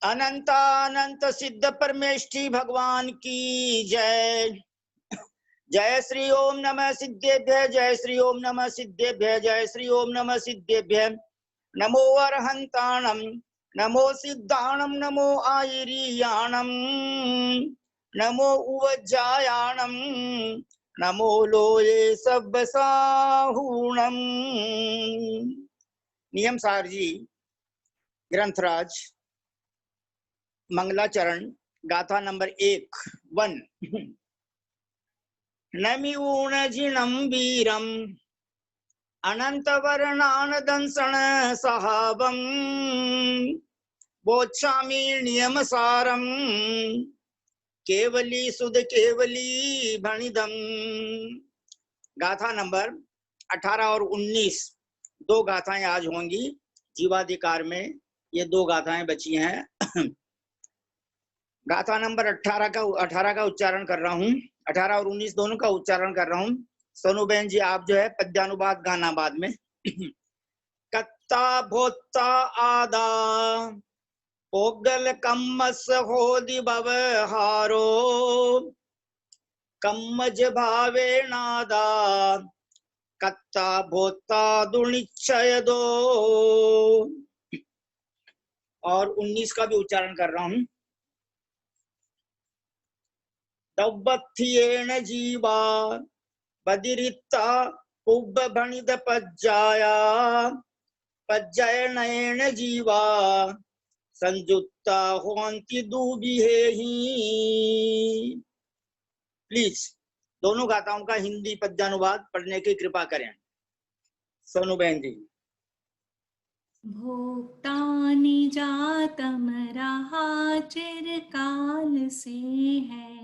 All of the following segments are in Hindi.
अनंतानंत सिद्ध परमेष्ठी भगवान की जय। जय श्री ओम नमः सिद्धेभ्य, जय श्री ओम नमः सिद्धेभ्य, जय श्री ओम नमः सिद्धेभ्य। नमो अरहंताणम, नमो सिद्धाणम, नमो आयरियाणम, नमो उवज्जायाणम, नमो लोये सब्बसाहूणम। नियम सार जी, ग्रंथराज, मंगलाचरण, गाथा नंबर 1 नमिऊणजिणं वीरम अनंत वर्णान दंसण सहावम बोच्छामि नियम सारम केवली सुध केवली भणिदम। गाथा नंबर 18 और 19 दो गाथाएं आज होंगी। जीवाधिकार में ये दो गाथाएं बची हैं। गाथा नंबर 18 का उच्चारण कर रहा हूँ। 18 और 19 दोनों का उच्चारण कर रहा हूँ। सोनू बहन जी आप जो है पद्यानुवाद गाना बाद में। कत्ता भोत्ता आदा पोगल कम्मस होदि बवहारो कम्मज भावे नादा कत्ता भोत्ता दुनिच्छय दो। और 19 का भी उच्चारण कर रहा हूँ। दव्वत्थियेन जीवा बदिरित्ता उब्ब भणिद पज्जाया पज्जयनेन जीवा संयुक्ता होन्ति दुबिहेहि। प्लीज दोनों गाथाओं का हिंदी पद्यानुवाद पढ़ने की कृपा करें। सोनू बहन जी। भोक्तानि जातम रहा चिरकाल से है,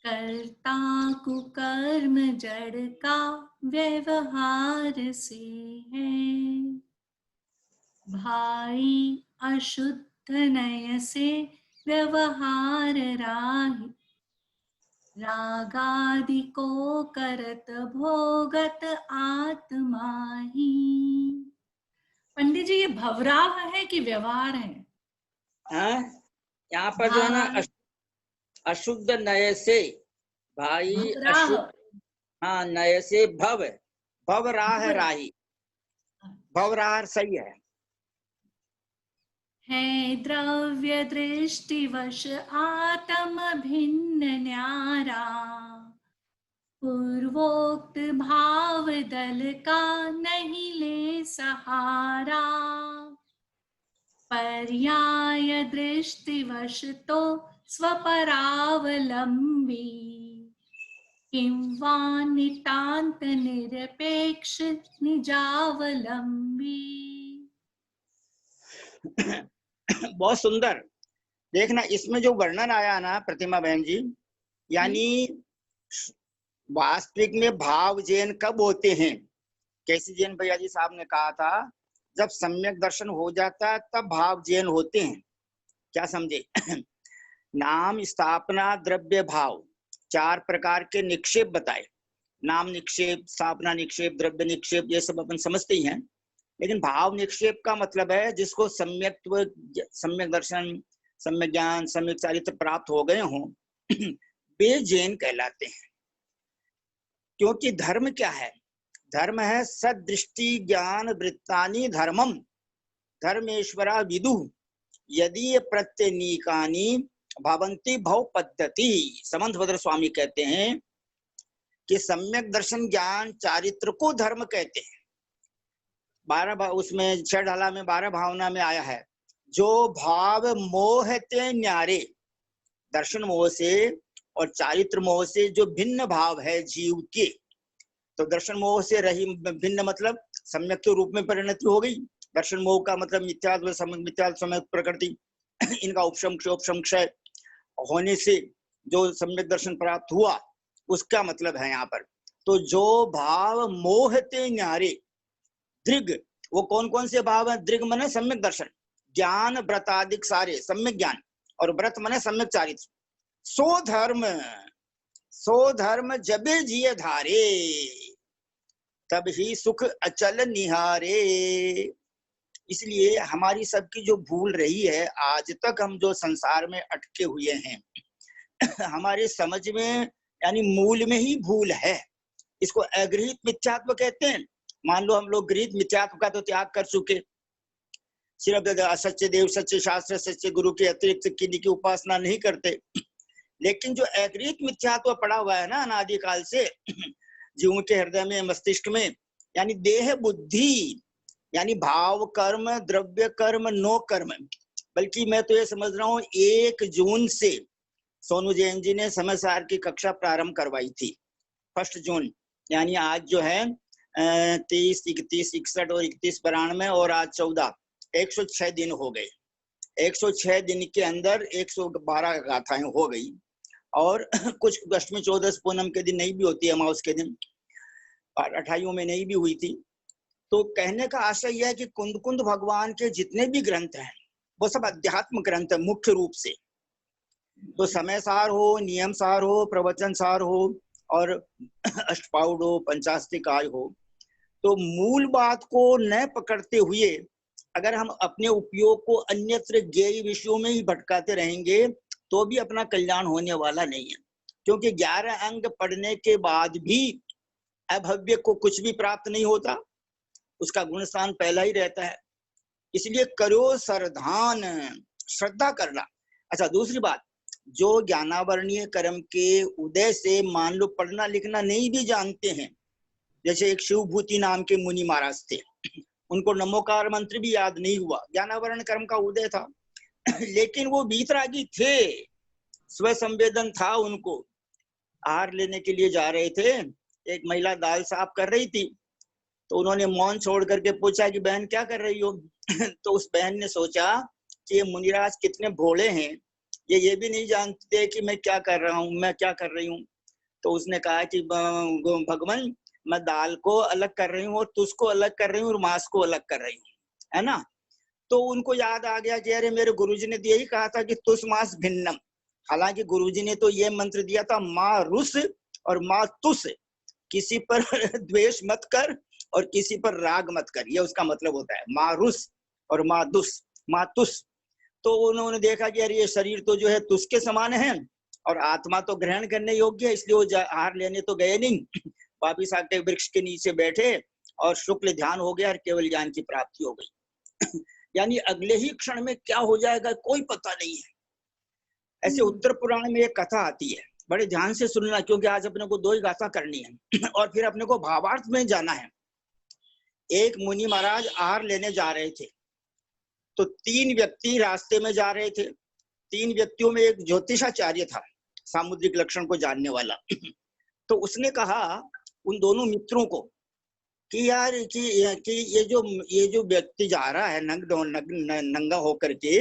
कर्ता कुकर्म जड़ का व्यवहार से है। भाई अशुद्ध नय से व्यवहार राही, रागादि को करत भोगत आत्मा ही। पंडित जी ये भवराह है कि व्यवहार है? यहाँ पर जो है ना अशुद्ध नय से भाई अशुद्ध, हाँ नय से भव, भव राह राही, भव राह सही है द्रव्य दृष्टिवश आत्म भिन्न न्यारा, पूर्वोक्त भाव दल का नहीं ले सहारा। पर्याय दृष्टिवश तो स्वपरावलंबी, किंवा नितांत निरपेक्ष निजावलंबी। बहुत सुंदर। देखना इसमें जो वर्णन आया ना प्रतिमा बहन जी, यानी वास्तविक में भाव जैन कब होते हैं? कैसी जैन भैया जी साहब ने कहा था, जब सम्यक दर्शन हो जाता है तब भाव जैन होते हैं। क्या समझे? नाम स्थापना द्रव्य भाव 4 प्रकार के निक्षेप बताए। नाम निक्षेप, स्थापना निक्षेप, द्रव्य निक्षेप, ये सब अपन समझते ही हैं। लेकिन भाव निक्षेप का मतलब है जिसको सम्यक्त्व, सम्यक दर्शन, सम्यक ज्ञान, सम्यक चारित्र प्राप्त हो गए हों, वे जैन कहलाते हैं। क्योंकि धर्म क्या है? धर्म है सदृष्टि ज्ञान वृत्तानि धर्मम धर्मेश्वरा विदु यदि प्रत्यनीकानि भवन्ति भव पद्धति। समंतभद्र स्वामी कहते हैं कि सम्यक दर्शन ज्ञान चारित्र को धर्म कहते हैं। 12 भाव उसमें 6 ढाला में 12 भावना में आया है, जो भाव मोह ते न्यारे, दर्शन मोह से और चारित्र मोह से जो भिन्न भाव है जीव के, तो दर्शन मोह से रही भिन्न मतलब सम्यक के रूप में परिणति हो गई। दर्शन मोह का मतलब मिथ्यात्व, सम्यक प्रकृति, इनका उपशम क्षय होने से जो सम्यक दर्शन प्राप्त हुआ, उसका मतलब है यहाँ पर। तो जो भाव मोहते न्यारे दृग, वो कौन कौन से भाव है? दृग मने सम्यक दर्शन, ज्ञान व्रतादिक सारे सम्यक ज्ञान, और व्रत मने सम्यक चारित्र। सो धर्म जबे जिय धारे, तब ही सुख अचल निहारे। इसलिए हमारी सबकी जो भूल रही है, आज तक हम जो संसार में अटके हुए हैं, हमारे समझ में यानी मूल में ही भूल है। इसको अगृहीत मिथ्यात्व कहते हैं। मान लो हम लोग गृहीत मिथ्यात्व का तो त्याग कर चुके, सिर्फ सच्चे देव, सच्चे शास्त्र, सच्चे गुरु के अतिरिक्त किन्हीं की उपासना नहीं करते। लेकिन जो अगृहीत मिथ्यात्व पड़ा हुआ है ना अनादिकाल से जीवों के हृदय में, मस्तिष्क में, यानी देह बुद्धि, यानी भाव कर्म, द्रव्य कर्म, नो कर्म, बल्कि मैं तो ये समझ रहा हूँ 1 जून से सोनू जैन जी ने समय सार की कक्षा प्रारंभ करवाई थी, 1 जून, यानी आज जो है 30, 31, 61 और 31, 92 और आज 14, 106 दिन हो गए। 106 दिन के अंदर 112 गाथाएं हो गई, और कुछ अष्टमी, 14 पूनम के दिन नहीं भी होती है, अमावस के दिन, और 28 में नहीं भी हुई थी। तो कहने का आशय यह है कि कुंद कुंद भगवान के जितने भी ग्रंथ हैं वो सब अध्यात्म ग्रंथ है मुख्य रूप से। तो समय सार हो, नियम सार हो, प्रवचन सार हो और अष्टपाउड हो, पंचास्तिकाय हो, तो मूल बात को न पकड़ते हुए अगर हम अपने उपयोग को अन्यत्र ज्ञेय विषयों में ही भटकाते रहेंगे तो भी अपना कल्याण होने वाला नहीं है, क्योंकि 11 अंग पढ़ने के बाद भी अभव्य को कुछ भी प्राप्त नहीं होता, उसका गुण स्थान पहला ही रहता है। इसलिए करो सरधान, श्रद्धा करना। अच्छा, दूसरी बात, जो ज्ञानावरणीय कर्म के उदय से मान लो पढ़ना लिखना नहीं भी जानते हैं, जैसे एक शिवभूति नाम के मुनि महाराज थे, उनको नमोकार मंत्र भी याद नहीं हुआ, ज्ञानावरण कर्म का उदय था लेकिन वो बीतरागी थे, स्व संवेदन था उनको। आहार लेने के लिए जा रहे थे, एक महिला दाल साफ कर रही थी, तो उन्होंने मौन छोड़ करके पूछा कि बहन क्या कर रही हो तो उस बहन ने सोचा कि ये मुनिराज कितने भोले हैं, ये भी नहीं जानते कि मैं क्या कर रहा हूँ, मैं क्या कर रही हूँ। तो उसने कहा कि भगवान, मैं दाल को अलग कर रही हूँ और तुझको अलग कर रही हूँ और मांस को अलग कर रही हूँ, है ना। तो उनको याद आ गया कि अरे मेरे गुरुजी ने तो यही कहा था कि तुस मांस भिन्नम। हालांकि गुरुजी ने तो ये मंत्र दिया था, माँ रुस और माँ तुस, किसी पर द्वेष मत कर और किसी पर राग मत कर, ये उसका मतलब होता है, माँ रुस और माँ दुस, माँ तुस। तो उन्होंने देखा कि अरे ये शरीर तो जो है तुस के समान है और आत्मा तो ग्रहण करने योग्य है, इसलिए वो आहार लेने तो गए नहीं, वापिस आके वृक्ष के नीचे बैठे और शुक्ल ध्यान हो गया और केवल ज्ञान की प्राप्ति हो गई यानी अगले ही क्षण में क्या हो जाएगा कोई पता नहीं है। ऐसे उत्तर पुराण में एक कथा आती है, बड़े ध्यान से सुनना, क्योंकि आज अपने को 2 ही गाथा करनी है और फिर अपने को भावार्थ में जाना है। एक मुनि महाराज आहार लेने जा रहे थे, तो 3 व्यक्ति रास्ते में जा रहे थे। 3 व्यक्तियों में एक ज्योतिषाचार्य था, सामुद्रिक लक्षण को जानने वाला तो उसने कहा उन दोनों मित्रों को कि यार कि ये जो व्यक्ति जा रहा है नंगा होकर के,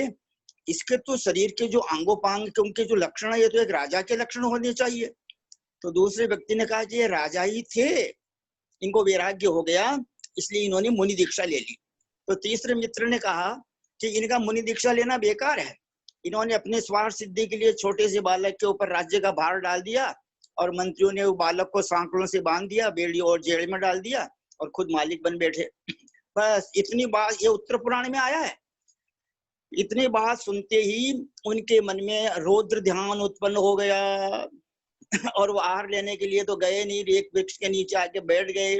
इसके तो शरीर के जो अंगोपांग के उनके जो लक्षण है, ये तो एक राजा के लक्षण होने चाहिए। तो दूसरे व्यक्ति ने कहा कि ये राजा ही थे, इनको वैराग्य हो गया इसलिए इन्होंने मुनि दीक्षा ले ली। तो तीसरे मित्र ने कहा कि इनका मुनि दीक्षा लेना बेकार है, इन्होंने अपने स्वार्थ सिद्धि के लिए छोटे से बालक के ऊपर राज्य का भार डाल दिया और मंत्रियों ने वो बालक को सांकड़ों से बांध दिया, बेड़ी और जेल में डाल दिया और खुद मालिक बन बैठे। बस इतनी बात ये उत्तर पुराण में आया है। इतनी बात सुनते ही उनके मन में रौद्र ध्यान उत्पन्न हो गया और वो आहार लेने के लिए तो गए नहीं, एक वृक्ष के नीचे आके बैठ गए।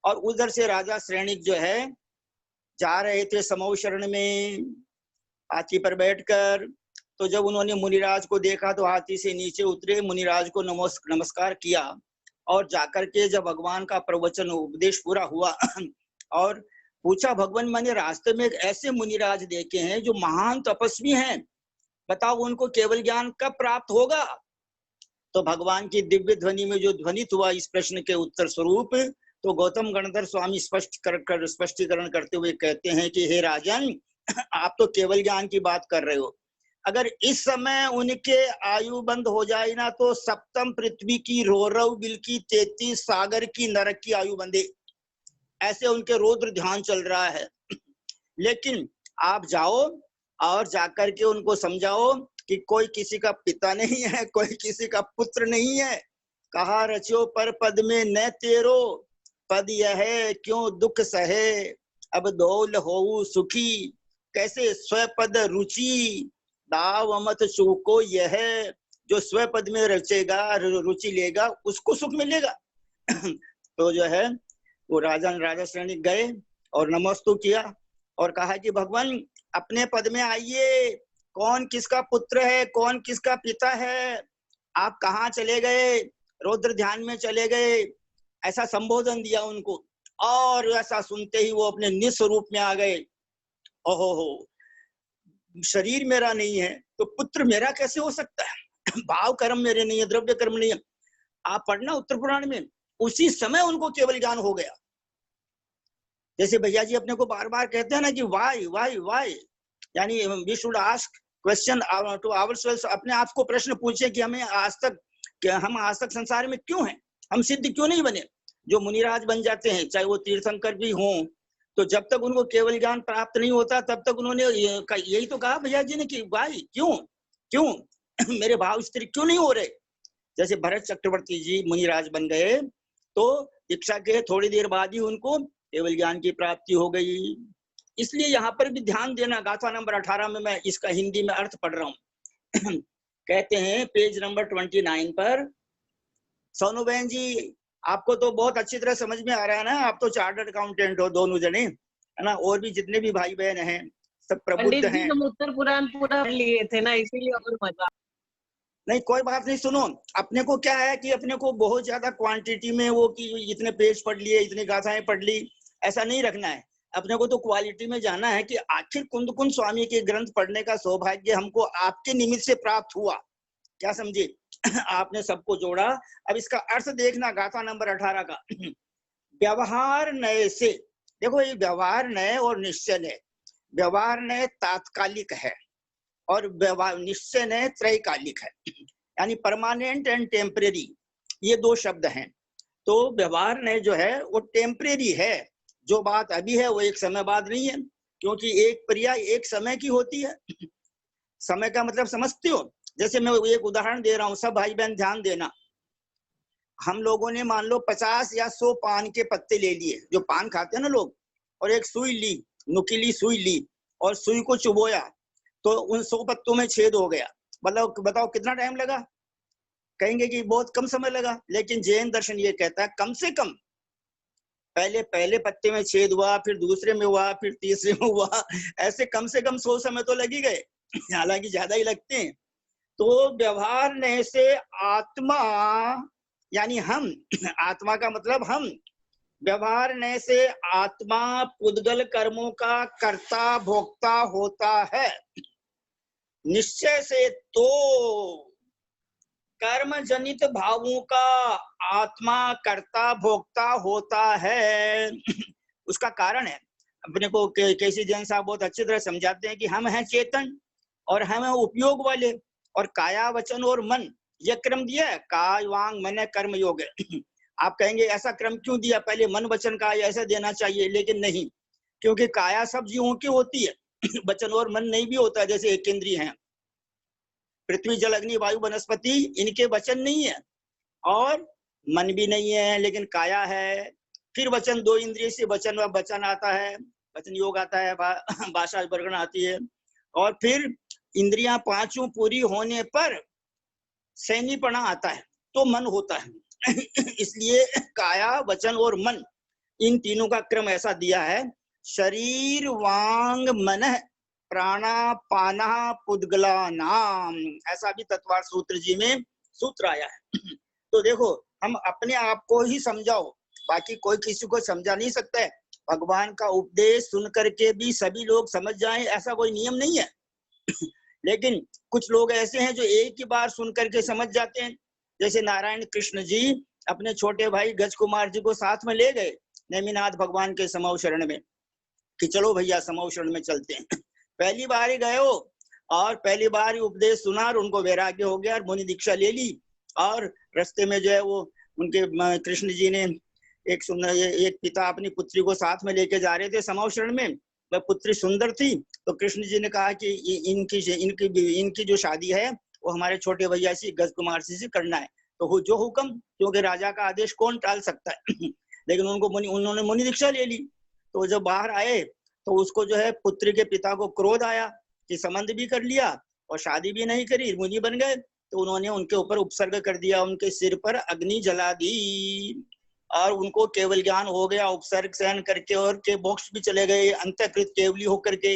और उधर से राजा श्रेणिक जो है जा रहे थे समूह शरण में हाथी पर बैठकर। तो जब उन्होंने मुनिराज को देखा तो हाथी से नीचे उतरे, मुनिराज को नमस्कार किया और जाकर के जब भगवान का प्रवचन उपदेश पूरा हुआ और पूछा, भगवान मैंने रास्ते में एक ऐसे मुनिराज देखे हैं जो महान तपस्वी हैं, बताओ उनको केवल ज्ञान कब प्राप्त होगा। तो भगवान की दिव्य ध्वनि में जो ध्वनित हुआ इस प्रश्न के उत्तर स्वरूप, तो गौतम गणधर स्वामी स्पष्टीकरण करते हुए कहते हैं कि हे राजन, आप तो केवल ज्ञान की बात कर रहे हो, अगर इस समय उनके आयु बंद हो जाए ना तो सप्तम पृथ्वी की, रौरव बिल की, 33 सागर की, नरक की आयु बंदे, ऐसे उनके रौद्र ध्यान चल रहा है। लेकिन आप जाओ और जाकर के उनको समझाओ कि कोई किसी का पिता नहीं है, कोई किसी का पुत्र नहीं है, कहा रचो पर पद में न तेरो, पद यह है क्यों दुख सहे, अब दौल होऊ सुखी, कैसे स्वपद रुचि, दाव मत चूको यह, जो स्वपद में रचेगा रुचि लेगा उसको सुख मिलेगा। तो जो है वो राजा श्रेणी गए और नमस्तु किया और कहा कि भगवान अपने पद में आइए, कौन किसका पुत्र है, कौन किसका पिता है, आप कहाँ चले गए, रौद्र ध्यान में चले गए, ऐसा संबोधन दिया उनको। और ऐसा सुनते ही वो अपने निस्वरूप में आ गए। ओहो हो, शरीर मेरा नहीं है तो पुत्र मेरा कैसे हो सकता है, भाव कर्म मेरे नहीं है, द्रव्य कर्म नहीं है। आप पढ़ना उत्तर पुराण में, उसी समय उनको केवल ज्ञान हो गया। जैसे भैया जी अपने को बार बार कहते हैं ना कि वाई वाई वाई, यानी we should ask question to ourselves, अपने आप को प्रश्न पूछे कि हम आज तक संसार में क्यों हैं, हम सिद्ध क्यों नहीं बने। जो मुनिराज बन जाते हैं, चाहे वो तीर्थंकर भी हों, तो जब तक उनको केवल ज्ञान प्राप्त नहीं होता तब तक उन्होंने यही तो कहा भैया जी ने कि भाई क्यों मेरे भाव स्थिर क्यों नहीं हो रहे। जैसे भरत चक्रवर्ती जी मुनिराज बन गए तो दीक्षा के थोड़ी देर बाद ही उनको केवल ज्ञान की प्राप्ति हो गई। इसलिए यहाँ पर भी ध्यान देना, गाथा नंबर 18 में मैं इसका हिंदी में अर्थ पढ़ रहा हूँ। कहते हैं पेज नंबर 29 पर, सोनू बहन जी आपको तो बहुत अच्छी तरह समझ में आ रहा है ना, आप तो चार्टर्ड अकाउंटेंट हो दोनों जने, है ना, और भी जितने भी भाई बहन हैं सब प्रबुद्ध हैं। हम उत्तर पुराण पूरा लिए थे ना, इसीलिए और मजा। नहीं कोई बात नहीं, सुनो, अपने को क्या है कि अपने को बहुत ज्यादा क्वांटिटी में वो कि इतने पेज पढ़ लिए, इतनी गाथाएं पढ़ ली, ऐसा नहीं रखना है। अपने को तो क्वालिटी में जाना है कि आखिर कुंद कुंद स्वामी के ग्रंथ पढ़ने का सौभाग्य हमको आपके निमित्त से प्राप्त हुआ, क्या समझे। आपने सबको जोड़ा। अब इसका अर्थ देखना गाथा नंबर 18 का। व्यवहार नय से, देखो ये व्यवहार नय और निश्चय नय, व्यवहार नय तात्कालिक है और व्यवहार निश्चय नय त्रैकालिक है, यानी परमानेंट एंड टेम्परेरी, ये दो शब्द हैं। तो व्यवहार नय जो है वो टेम्परेरी है, जो बात अभी है वो एक समय बाद नहीं है, क्योंकि एक क्रिया एक समय की होती है। समय का मतलब समझते हो, जैसे मैं एक उदाहरण दे रहा हूँ, सब भाई बहन ध्यान देना। हम लोगों ने मान लो 50 या 100 पान के पत्ते ले लिए, जो पान खाते हैं ना लोग, और एक सुई ली, नुकीली सुई ली और सुई को चुबोया तो उन 100 पत्तों में छेद हो गया। मतलब बताओ कितना टाइम लगा, कहेंगे कि बहुत कम समय लगा, लेकिन जैन दर्शन ये कहता है कम से कम पहले पत्ते में छेद हुआ, फिर दूसरे में हुआ, फिर तीसरे में हुआ, ऐसे कम से कम 100 समय तो लग ही गए, हालांकि ज्यादा ही लगते हैं। तो व्यवहार ने से आत्मा, यानी हम, आत्मा का मतलब हम, व्यवहार ने से आत्मा पुद्गल कर्मों का कर्ता भोक्ता होता है। निश्चय से तो कर्म जनित भावों का आत्मा कर्ता भोक्ता होता है। उसका कारण है, अपने को केसी जैन साहब बहुत अच्छी तरह समझाते हैं कि हम हैं चेतन और हम हैं उपयोग वाले, और काया वचन और मन यह क्रम दिया है, काय वांग मन कर्म योग। आप कहेंगे ऐसा क्रम क्यों दिया, पहले मन वचन का ऐसा देना चाहिए, लेकिन नहीं, क्योंकि काया सब जीवों की होती है, वचन और मन नहीं भी होता। जैसे एक इंद्रिय है, पृथ्वी जल अग्नि वायु वनस्पति, इनके वचन नहीं है और मन भी नहीं है, लेकिन काया है। फिर वचन, 2 इंद्रिय से वचन आता है, वचन योग आता है, भाषा वर्गण आती है, और फिर इंद्रियां 5 पूरी होने पर सैन्यपणा आता है, तो मन होता है। इसलिए काया वचन और मन, इन तीनों का क्रम ऐसा दिया है। शरीर वांग मन प्राणापाना पुद्गला नाम, ऐसा भी तत्वार सूत्र जी में सूत्र आया है। तो देखो, हम अपने आप को ही समझाओ, बाकी कोई किसी को समझा नहीं सकता है। भगवान का उपदेश सुन करके भी सभी लोग समझ जाएं ऐसा कोई नियम नहीं है। लेकिन कुछ लोग ऐसे हैं जो एक ही बार सुन करके समझ जाते हैं। जैसे नारायण कृष्ण जी अपने छोटे भाई गज कुमार जी को साथ में ले गए नेमिनाथ भगवान के समव शरण में, कि चलो भैया समव शरण में चलते हैं। पहली बार ही गए हो और पहली बार ही उपदेश सुना और उनको वैराग्य हो गया और मुनि दीक्षा ले ली। और रास्ते में जो है वो उनके कृष्ण जी ने एक पिता अपनी पुत्री को साथ में लेके जा रहे थे समव शरण में, वह पुत्री सुंदर थी, तो कृष्ण जी ने कहा कि इनकी जो शादी है वो हमारे छोटे भैया से गज कुमार से करना है। तो जो हुक्म, क्योंकि राजा का आदेश कौन टाल सकता है। लेकिन उन्होंने मुनि दीक्षा ले ली। तो जब बाहर आए तो उसको जो है पुत्री के पिता को क्रोध आया कि संबंध भी कर लिया और शादी भी नहीं करी, मुनि बन गए। तो उन्होंने उनके ऊपर उपसर्ग कर दिया, उनके सिर पर अग्नि जला दी और उनको केवल ज्ञान हो गया उपसर्ग सहन करके, और के मोक्ष भी चले गए अंतःकृत केवली होकर के।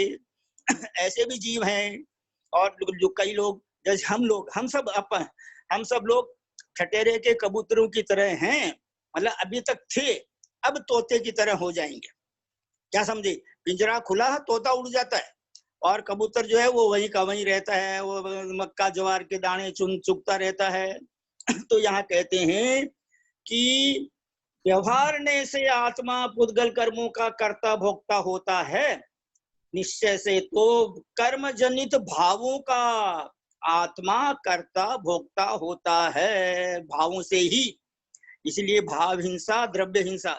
ऐसे भी जीव हैं। और जो कई लोग, जैसे हम सब लोग ठटेरे के कबूतरों की तरह हैं, मतलब अभी तक थे, अब तोते की तरह हो जाएंगे। क्या समझे? पिंजरा खुला है, तोता उड़ जाता है और कबूतर जो है वो वहीं का वहीं रहता है, वो मक्का ज्वार के दाने चुगता रहता है। तो यहाँ कहते हैं कि व्यवहारने से आत्मा पुद्गल कर्मों का कर्ता भोक्ता होता है, निश्चय से तो कर्म जनित भावों का आत्मा कर्ता भोक्ता होता है, भावों से ही। इसलिए भाव हिंसा द्रव्य हिंसा,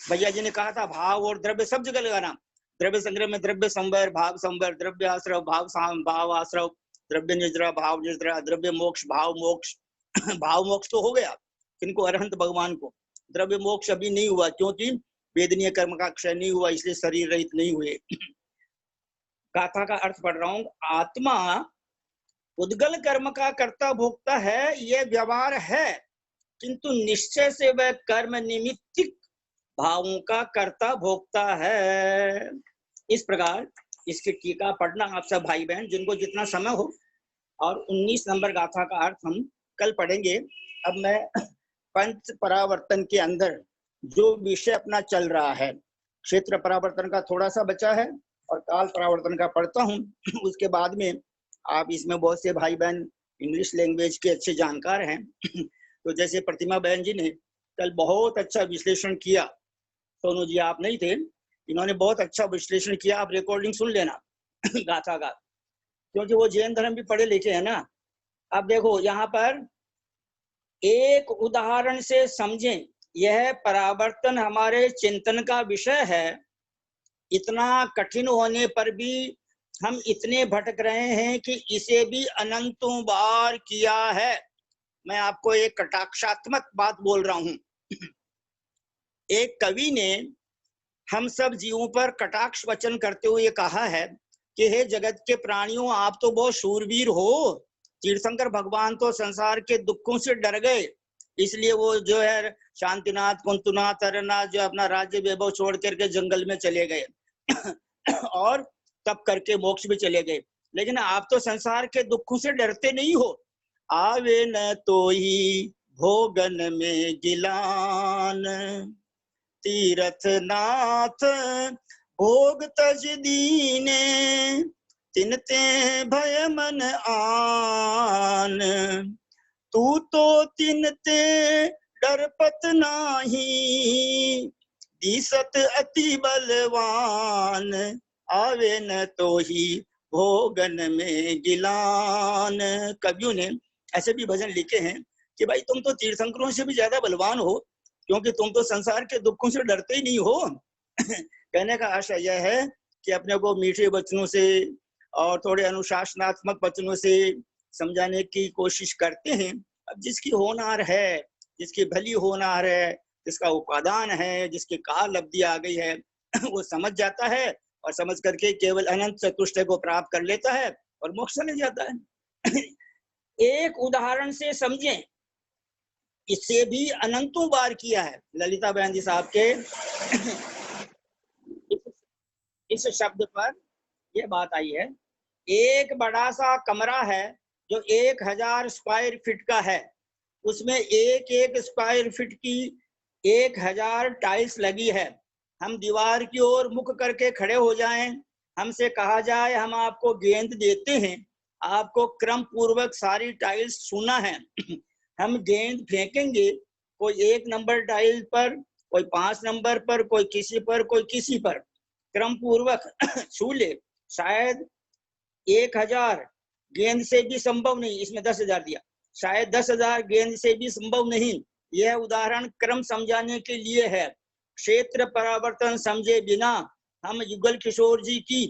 भैया जी ने कहा था भाव और द्रव्य सब जगह लगाना। द्रव्य संग्रह में द्रव्य संवर, भाव संवर, द्रव्य आश्रव, भाव आश्रव, द्रव्य निद्रा, भाव निद्रा, द्रव्य मोक्ष, भाव मोक्ष। भाव मोक्ष तो हो गया किनको? अरहंत भगवान को। द्रव्य मोक्ष अभी नहीं हुआ क्योंकि वेदनीय कर्म का क्षय नहीं हुआ, इसलिए शरीर रहित नहीं हुए। गाथा का अर्थ पढ़ रहा हूं। आत्मा उद्गल कर्म का कर्ता भोक्ता है, यह व्यवहार है, किंतु निश्चय से वह कर्म निमित्तिक भावों का कर्ता भोक्ता है। इस प्रकार इसकी टीका पढ़ना आप सब भाई बहन, जिनको जितना समय हो। और 19 नंबर गाथा का अर्थ हम कल पढ़ेंगे। अब मैं पंच परावर्तन के अंदर जो विषय अपना चल रहा है, क्षेत्र परावर्तन का थोड़ा सा बचा है और काल परावर्तन का पढ़ता हूँ। उसके बाद में आप इसमें बहुत से भाई बहन इंग्लिश लैंग्वेज के अच्छे जानकार हैं। तो जैसे प्रतिमा बहन जी ने कल बहुत अच्छा विश्लेषण किया, सोनू जी आप नहीं थे, इन्होंने बहुत अच्छा विश्लेषण किया, आप रिकॉर्डिंग सुन लेना गाथा का, क्योंकि वो जैन धर्म भी पढ़े लिखे हैं ना। अब देखो यहाँ पर एक उदाहरण से समझें, यह परावर्तन हमारे चिंतन का विषय है। इतना कठिन होने पर भी हम इतने भटक रहे हैं कि इसे भी अनंतों बार किया है। मैं आपको एक कटाक्षात्मक बात बोल रहा हूं। एक कवि ने हम सब जीवों पर कटाक्ष वचन करते हुए कहा है कि हे जगत के प्राणियों, आप तो बहुत शूरवीर हो। तीर्थंकर भगवान तो संसार के दुखों से डर गए, इसलिए वो जो है शांतिनाथ, कुंतुनाथ, अरनाथ जो अपना राज्य वैभव छोड़ करके जंगल में चले गए और तप करके मोक्ष भी चले गए। लेकिन आप तो संसार के दुखों से डरते नहीं हो। आवे न तो ही भोगन में गिलान, तीरथ नाथ भोग तज दीने, तिनते भय मन आन, तू तो तिनते डरपत नाही, दिसत अति बलवान, आवे न तो ही भोगन में गिलान। कवियों ने ऐसे भी भजन लिखे हैं कि भाई तुम तो तीर्थंकरों से भी ज्यादा बलवान हो, क्योंकि तुम तो संसार के दुखों से डरते ही नहीं हो। कहने का आशय यह है कि अपने को मीठे वचनों से और थोड़े अनुशासनात्मक वचनों से समझाने की कोशिश करते हैं। अब जिसकी होनहार है, जिसकी भली होनहार है, जिसका उपादान है, जिसकी काल अवधि आ गई है, वो समझ जाता है और समझ करके केवल अनंत चतुष्टय को प्राप्त कर लेता है और मोक्ष चले जाता है। एक उदाहरण से समझें, इससे भी अनंतों बार किया है। ललिता बहन जी साहब के इस शब्द पर यह बात आई है। एक बड़ा सा कमरा है जो 1000 स्क्वायर फीट का है, उसमें एक एक स्क्वायर फीट की 1000 टाइल्स लगी है। हम दीवार की ओर मुख करके खड़े हो जाएं, हमसे कहा जाए हम आपको गेंद देते हैं, आपको क्रम पूर्वक सारी टाइल्स छूना है। हम गेंद फेंकेंगे, कोई 1 नंबर टाइल पर, कोई 5 नंबर पर, कोई किसी पर, कोई किसी पर, क्रम पूर्वक छू ले। शायद 1000 गेंद से भी संभव नहीं, इसमें 10,000 दिया, शायद 10,000 गेंद से भी संभव नहीं। यह उदाहरण क्रम समझाने के लिए है। क्षेत्र परावर्तन समझे बिना हम युगल किशोर जी की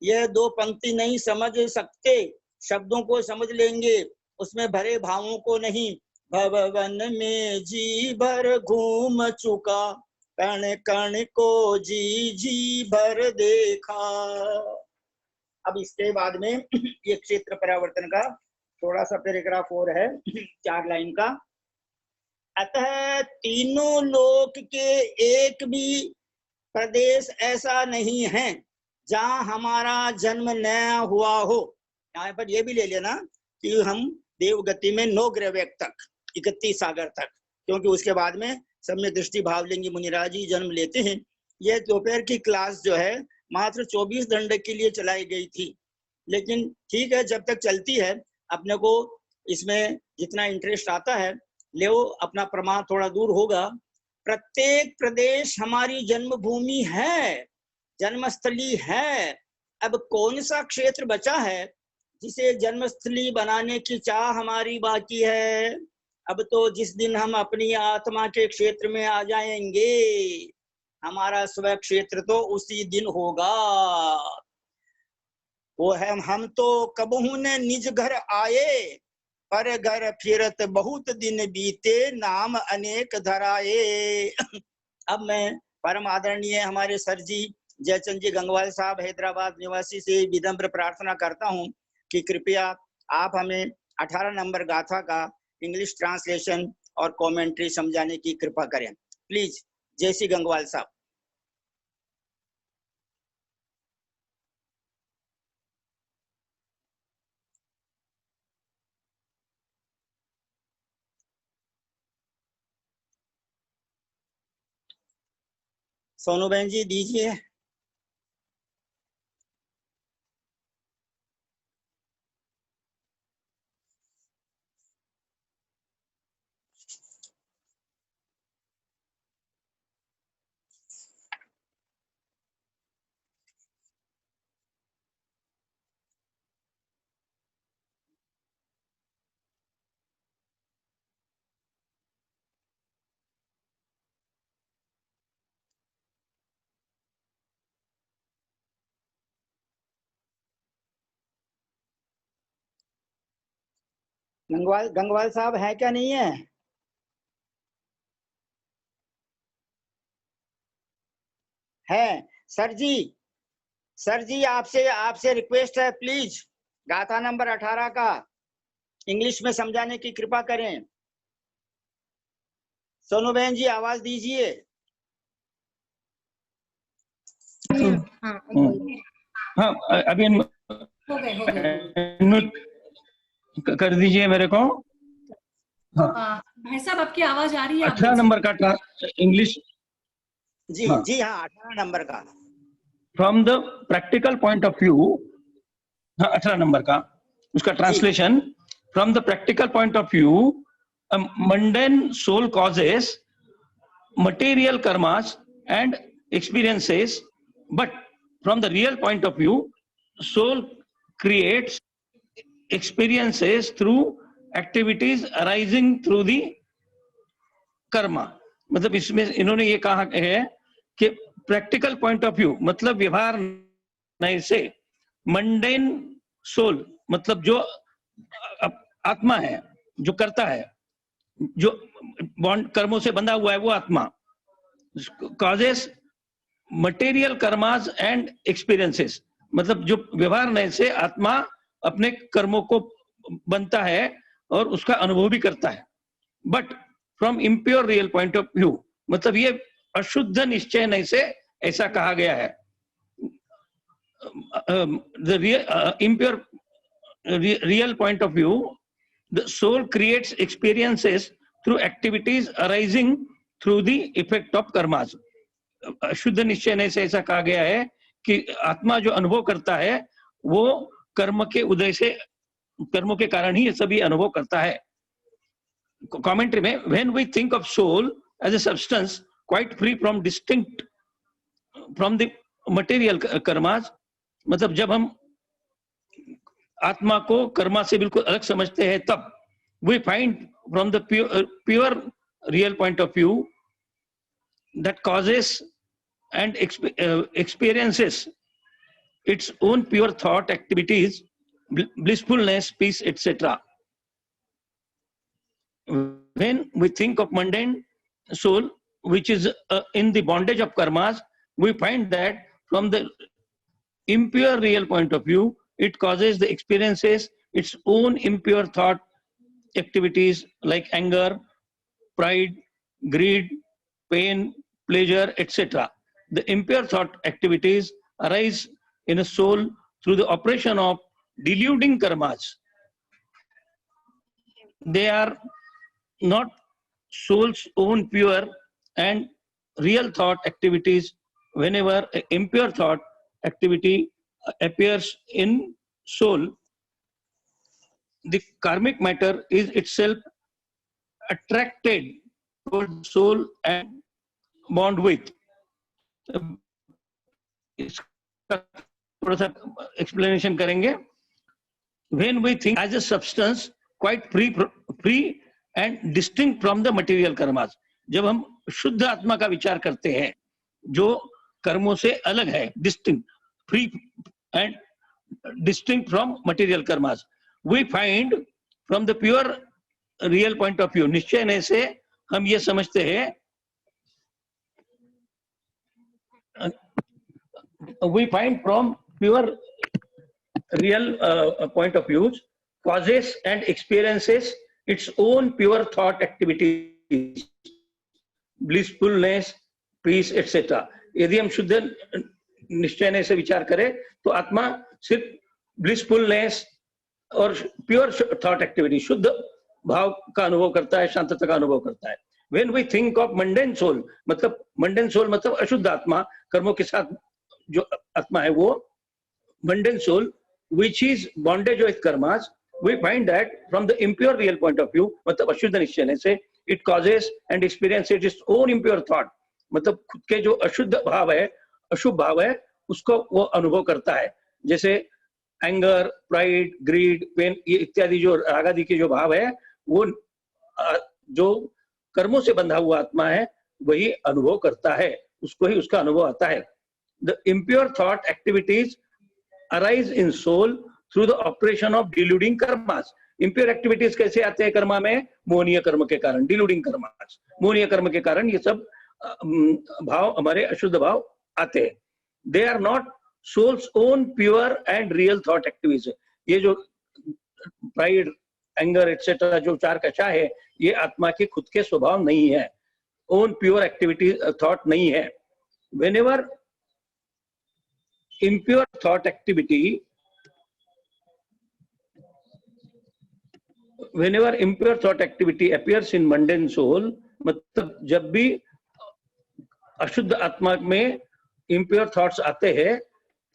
यह 2 पंक्ति नहीं समझ सकते। शब्दों को समझ लेंगे, उसमें भरे भावों को नहीं। भवन में जी भर घूम चुका, कण कण को जी जी भर देखा। अब इसके बाद में ये क्षेत्र परावर्तन का थोड़ा सा पैराग्राफ और है 4 लाइन का। अतः तीनों लोक के एक भी प्रदेश ऐसा नहीं है जहां हमारा जन्म न हुआ हो। यहाँ पर ये भी ले लेना कि हम देवगति में 9 ग्रहवेग तक 31 सागर तक, क्योंकि उसके बाद में सम्यक दृष्टि भावलिंगी मुनिराज जी जन्म लेते हैं। यह दोपहर की क्लास जो है मात्र 24 दंड के लिए चलाई गई थी, लेकिन ठीक है, जब तक चलती है अपने को इसमें जितना इंटरेस्ट आता है ले, अपना प्रमाण थोड़ा दूर होगा। प्रत्येक प्रदेश हमारी जन्मभूमि है, जन्मस्थली है। अब कौन सा क्षेत्र बचा है जिसे जन्मस्थली बनाने की चाह हमारी बाकी है? अब तो जिस दिन हम अपनी आत्मा के क्षेत्र में आ जाएंगे, हमारा स्व क्षेत्र तो उसी दिन होगा। वो है, हम तो कबहू ने निज घर आए, पर घर फिरत बहुत दिन बीते, नाम अनेक धराए। अब मैं परम आदरणीय हमारे सर जी जयचंद जी गंगवाल साहब हैदराबाद निवासी से विनम्र प्रार्थना करता हूं कि कृपया आप हमें 18 नंबर गाथा का इंग्लिश ट्रांसलेशन और कमेंट्री समझाने की कृपा करें, प्लीज। जय श्री गंगवाल साहब। सोनू बहन जी दीजिए। गंगवाल साहब है क्या नहीं है? है सर जी। सर जी आपसे रिक्वेस्ट है, प्लीज गाथा नंबर 18 का इंग्लिश में समझाने की कृपा करें। सोनू बहन जी आवाज दीजिए। हाँ अभी हो गए। कर दीजिए मेरे को। हाँ भाई साहब आपकी आवाज आ रही है? 18 नंबर का इंग्लिश। जी हाँ। जी हाँ 18 नंबर का। From the practical point of view, हाँ 18 नंबर का उसका translation. From the practical point of view, mundane soul causes material karmas and experiences, but from the real point of view, soul creates experiences through activities arising through the Karma. मतलब इसमें इन्होंने ये कहा है कि प्रैक्टिकल पॉइंट ऑफ व्यू मतलब व्यवहार नहीं से, मंडेन सोल मतलब जो आत्मा है, जो करता है, जो बॉन्ड कर्मों से बंधा हुआ है वो आत्मा, causes material karmas and experiences, मतलब जो व्यवहार नहीं से आत्मा अपने कर्मों को बनता है और उसका अनुभव भी करता है। But from impure real point of view, मतलब ये अशुद्ध निश्चय नहीं से ऐसा कहा गया है। The impure real point of view, the soul creates experiences through activities arising through the effect of karmas. शुद्ध निश्चय नहीं से ऐसा कहा गया है कि आत्मा जो अनुभव करता है वो कर्म के उदय से, कर्मों के कारण ही ये सभी अनुभव करता है। कमेंट्री में, when we think of soul as a substance quite free from distinct from the material karmas, मतलब जब हम आत्मा को कर्मा से बिल्कुल अलग समझते हैं तब we find from the pure real point of view that causes and experiences its own pure thought activities, blissfulness, peace, etc. When we think of mundane soul, which is in the bondage of karmas, we find that from the impure real point of view, it causes the experiences its own impure thought activities like anger, pride, greed, pain, pleasure, etc. The impure thought activities arise in a soul through the operation of deluding karmas. They are not soul's own pure and real thought activities. Whenever an impure thought activity appears in soul, the karmic matter is itself attracted towards soul and bond with. इसका थोड़ा सा explanation करेंगे. When we think as a substance quite free and distinct from the material karmas, जब हम शुद्ध आत्मा का विचार करते हैं जो कर्मों से अलग है, distinct, free and distinct from material karmas, we find from the pure real point of view, निश्चय से हम ये समझते हैं, we find from pure real point of view, causes and experiences its own pure thought activities, blissfulness, peace, etc. यदि हम शुद्ध निश्चय से विचार करें तो आत्मा सिर्फ blissfulness और प्योर थॉट एक्टिविटी, शुद्ध भाव का अनुभव करता है, शांतता का अनुभव करता है. When we think of mundane soul, मतलब mundane soul मतलब अशुद्ध आत्मा, कर्मों के साथ जो आत्मा है वो mundane soul, which is bondage with karmas, we find that from the impure real point of view, मतलब अशुद्ध निश्चय से, it causes and experiences its own impure thought, मतलब खुद के जो अशुद्ध भाव है, अशुभ भाव है, उसको वो अनुभव करता है. जैसे एंगर, प्राइड, ग्रीड, पेन, ये इत्यादि जो राग आदि के जो भाव है, वो जो कर्मों से बंधा हुआ आत्मा है वही अनुभव करता है, उसको ही उसका अनुभव आता है. The impure thought activities arise in soul through the operation of deluding karmas. Impure activities कैसे आते हैं कर्मा में? मोहनीय कर्म के कारण, deluding karmas. मोहनीय कर्म के कारण ये सब भाव, हमारे अशुद्ध भाव आते हैं. They are not soul's own pure and real thought activities. ये जो pride, anger, etc. जो चार कशा है, ये आत्मा के खुद के स्वभाव नहीं है, own pure activity thought नहीं है. Whenever impure thought activity appears in mundane soul, मतलब जब भी अशुद्ध आत्मा में impure thoughts आते हैं,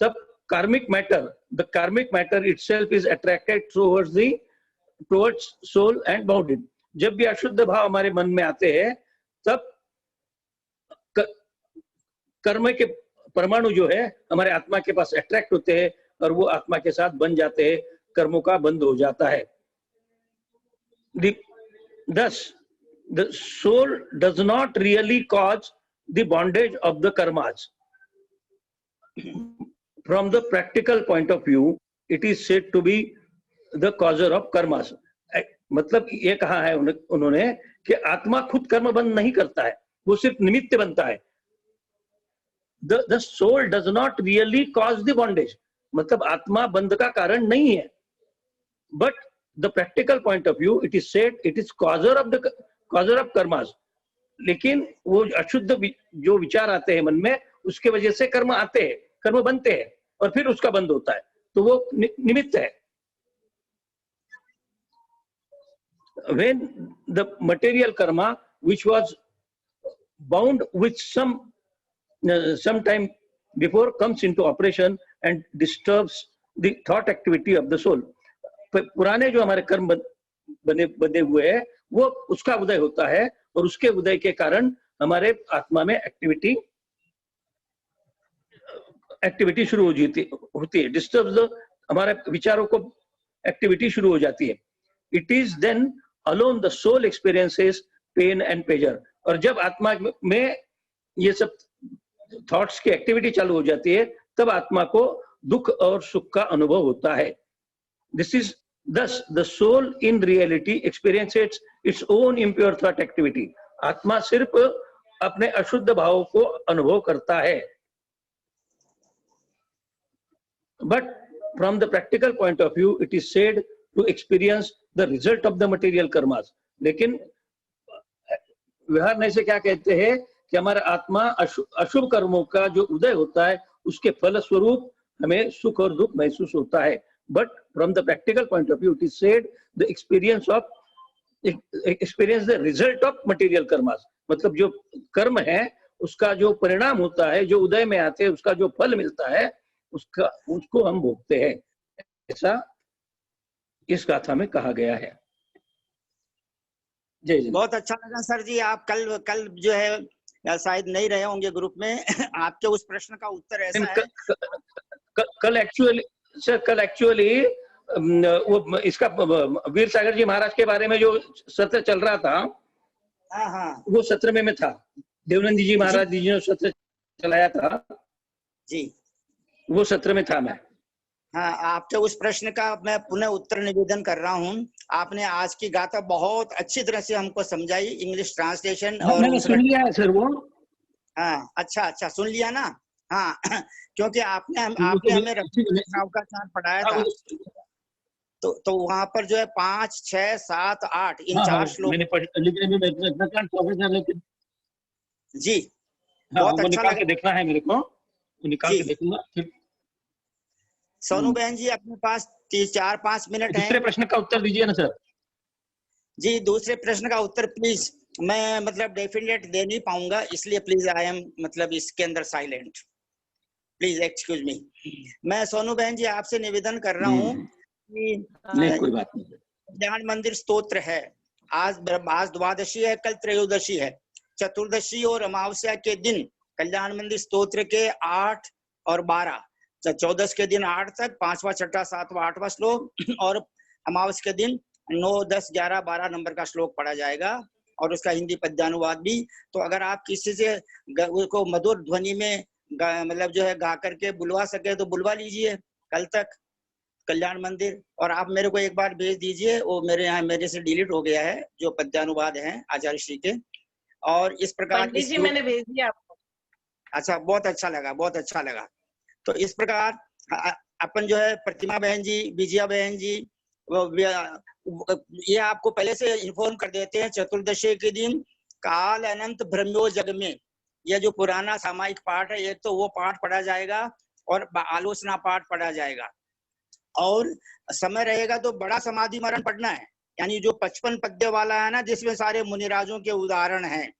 तब the karmic matter itself is attracted towards soul and bounded. जब भी अशुद्ध भाव हमारे मन में आते हैं, तब कर्म के परमाणु जो है हमारे आत्मा के पास अट्रैक्ट होते हैं और वो आत्मा के साथ बन जाते हैं, कर्मों का बंद हो जाता है. Thus, the soul does not really cause the bondage of the karmas. From the practical point of view, it is said to be the causer of karmas. मतलब ये कहा है उन्होंने कि आत्मा खुद कर्म बंद नहीं करता है, वो सिर्फ निमित्त बनता है. The soul does not really cause the bondage. मतलब आत्मा बंध का कारण नहीं है. But the practical point of view, it is said it is causer of karmas. लेकिन वो अशुद्ध जो विचार आते हैं मन में, उसके वजह से कर्म आते हैं, कर्म बनते हैं और फिर उसका बंद होता है, तो वो निमित्त है. When the material karma, which was bound with some time before, comes into operation and disturbs the thought activity of the soul, पुराने जो हमारे कर्म बने हुए हैं, वो उसका उदय होता है और उसके उदय के कारण हमारे आत्मा में एक्टिविटी शुरू होती है, डिस्टर्ब्स हमारे विचारों को एक्टिविटी शुरू हो जाती है. It is then alone the soul experiences pain and pleasure. और जब आत्मा में ये सब थॉट्स की एक्टिविटी चालू हो जाती है, तब आत्मा को दुख और सुख का अनुभव होता है. This is thus the soul in reality experiences its own impure thought activity. आत्मा सिर्फ अपने अशुद्ध भाव को अनुभव करता है। But from the practical point of view, it is said to experience the result of the material karmas. लेकिन व्यवहार नहीं से क्या कहते हैं कि हमारा आत्मा अशुभ कर्मों का जो उदय होता है उसके फल स्वरूप हमें सुख और दुख महसूस होता है। But from the practical point of view, it is said the experience the result of material karmas. मतलब जो कर्म है उसका जो परिणाम होता है, जो उदय में आते हैं, उसका जो फल मिलता है, उसको हम भोगते हैं, ऐसा इस गाथा में कहा गया है। जय जय। बहुत अच्छा लगा सर जी। आप कल जो है शायद नहीं रहे होंगे ग्रुप में। आपके उस प्रश्न का उत्तर ऐसा है। कल एक्चुअली वो इसका वीर सागर जी महाराज के बारे में जो सत्र चल रहा था, हाँ, वो सत्र में मैं था। देवनंदी जी महाराज जी ने सत्र चलाया था जी, वो सत्र में था मैं। हाँ, आपके उस प्रश्न का मैं पुनः उत्तर निवेदन कर रहा हूँ। आपने आज की गाथा बहुत अच्छी तरह से हमको समझाई, इंग्लिश ट्रांसलेशन और मैंने सुन लिया है सर वो। हाँ, अच्छा सुन लिया ना। हाँ, क्योंकि आपने हमें रघुनाथ का चार पढ़ाया था, तो वहां पर जो है 5, 6, 7, 8 इन 4 श्लोक मैंने लेकिन जी बहुत अच्छा निकाल के देखना है मेरे को, निकाल के देखूंगा फिर। सोनू बहन जी अपने पास 4-5 मिनट है। दूसरे प्रश्न का उत्तर दीजिए ना सर। जी, दूसरे प्रश्न का उत्तर प्लीज। मैं मतलब डेफिनेट दे नहीं पाऊंगा, इसलिए प्लीज आई एम मतलब इसके अंदर साइलेंट, प्लीज एक्सक्यूज मी। मैं सोनू बहन जी आपसे निवेदन कर रहा हूँ कि नहीं कोई बात नहीं। कल्याण मंदिर स्तोत्र है, आज द्वादशी है, कल त्रयोदशी है। चतुर्दशी और अमावस्या के दिन कल्याण मंदिर स्तोत्र के 8 और 12, 14 के दिन 8 तक, 5वां, 6वां, 7वां, 8वां श्लोक, और अमावस्या के दिन 9, 10, 11, 12 नंबर का श्लोक पढ़ा जाएगा और उसका हिंदी पद्यानुवाद भी। तो अगर आप किसी से उसको मधुर ध्वनि में मतलब जो है गा करके बुलवा सके तो बुलवा लीजिए कल तक कल्याण मंदिर, और आप मेरे को एक बार भेज दीजिए। वो मेरे से डिलीट हो गया है जो पद्यानुवाद है आचार्य श्री के। और इस प्रकार पंडित जी मैंने भेज दिया आपको। अच्छा, बहुत अच्छा लगा। तो इस प्रकार अपन जो है प्रतिमा बहन जी, विजया बहन जी, ये आपको पहले से इन्फॉर्म कर देते हैं। चतुर्दशी के दिन काल अनंत ब्रह्मो जग में, यह जो पुराना सामायिक पाठ है, एक तो वो पाठ पढ़ा जाएगा और आलोचना पाठ पढ़ा जाएगा। और समय रहेगा तो बड़ा समाधि मरण पढ़ना है, यानी जो 55 पद्य वाला है ना, जिसमें सारे मुनिराजों के उदाहरण हैं,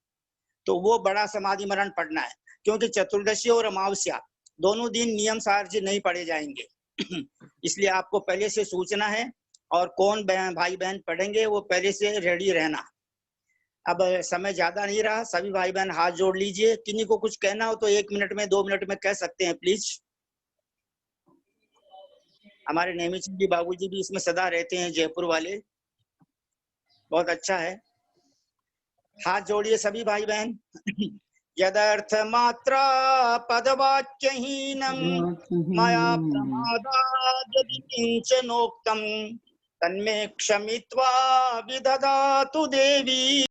तो वो बड़ा समाधि मरण पढ़ना है। क्योंकि चतुर्दशी और अमावस्या दोनों दिन नियम सार से नहीं पढ़े जाएंगे। इसलिए आपको पहले से सूचना है, और कौन भाई बहन पढ़ेंगे वो पहले से रेडी रहना। अब समय ज्यादा नहीं रहा, सभी भाई बहन हाथ जोड़ लीजिए। किन्हीं को कुछ कहना हो तो 1 मिनट में, 2 मिनट में कह सकते हैं प्लीज। हमारे नेमिचंद जी बाबूजी भी इसमें सदा रहते हैं, जयपुर वाले, बहुत अच्छा है। हाथ जोड़िए सभी भाई बहन। यदर्थ मात्रा पदवाक्यहीनम मया प्रमादाद् यदि किंचनोक्तम तन्मे क्षमित्वा विदधातु देवी।